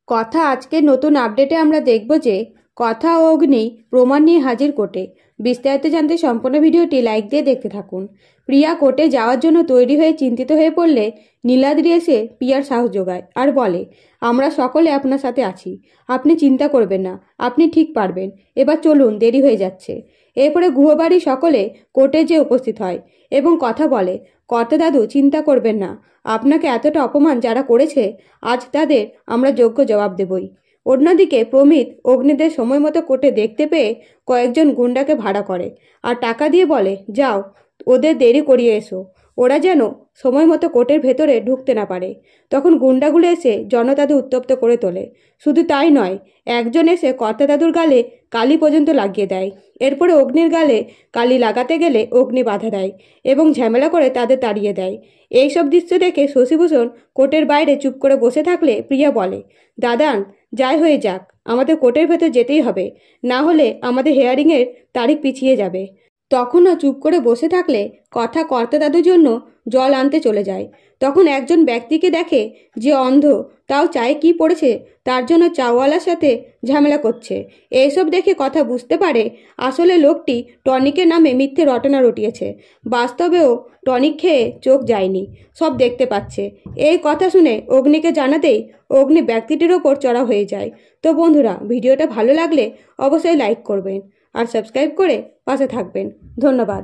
কথা আজকের নতুন আপডেটে আমরা দেখব যে কথা ও অগ্নি প্রমাণ নিয়ে হাজির কোর্টে। বিস্তারিত জানতে সম্পূর্ণ ভিডিওটি লাইক দিয়ে দেখতে থাকুন। প্রিয়া কোর্টে যাওয়ার জন্য তৈরি হয়ে চিন্তিত হয়ে পড়লে নীলাদ্রি এসে প্রিয়ার সাহস যোগায় আর বলে, আমরা সকলে আপনার সাথে আছি, আপনি চিন্তা করবেন না, আপনি ঠিক পারবেন, এবার চলুন, দেরি হয়ে যাচ্ছে। এরপরে গুহবাড়ি সকলে কোর্টে যেয়ে উপস্থিত হয় এবং কথা বলে, কর্তা দাদু চিন্তা করবেন না, আপনাকে এতটা অপমান যারা করেছে আজ তাদের আমরা যোগ্য জবাব দেবই। অন্যদিকে প্রমিত অগ্নিদের সময় মতো কোর্টে দেখতে পেয়ে কয়েকজন গুন্ডাকে ভাড়া করে আর টাকা দিয়ে বলে, যাও ওদের দেরি করিয়ে এসো, ওরা যেন সময় মতো কোর্টের ভেতরে ঢুকতে না পারে। তখন গুন্ডাগুলো এসে জনতাকে উত্তপ্ত করে তোলে। শুধু তাই নয়, একজন এসে কর্তা দাদুর গালে কালি পর্যন্ত লাগিয়ে দেয়। এরপরে অগ্নির গালে কালি লাগাতে গেলে অগ্নি বাধা দেয় এবং ঝামেলা করে তাদের তাড়িয়ে দেয়। এইসব দৃশ্য দেখে শশীভূষণ কোর্টের বাইরে চুপ করে বসে থাকলে প্রিয়া বলে, দাদান, যাই হয়ে যাক, আমাদের কোর্টের ভেতর যেতেই হবে, না হলে আমাদের হেয়ারিংয়ের তারিখ পিছিয়ে যাবে। তখনও চুপ করে বসে থাকলে কথা কর্তা দাদুর জন্য জল আনতে চলে যায়। তখন একজন ব্যক্তিকে দেখে যে অন্ধ, তাও চায়ে কি পড়েছে তার জন্য চাওয়ালার সাথে ঝামেলা করছে। এইসব দেখে কথা বুঝতে পারে আসলে লোকটি টনিকের নামে মিথ্যে রটনা রটিয়েছে। বাস্তবেও টনিক খেয়ে চোখ যায়নি, সব দেখতে পাচ্ছে। এই কথা শুনে অগ্নিকে জানাতেই অগ্নি ব্যক্তিটির ওপর চড়া হয়ে যায়। তো বন্ধুরা, ভিডিওটা ভালো লাগলে অবশ্যই লাইক করবেন আর সাবস্ক্রাইব করে পাশে থাকবেন। ধন্যবাদ।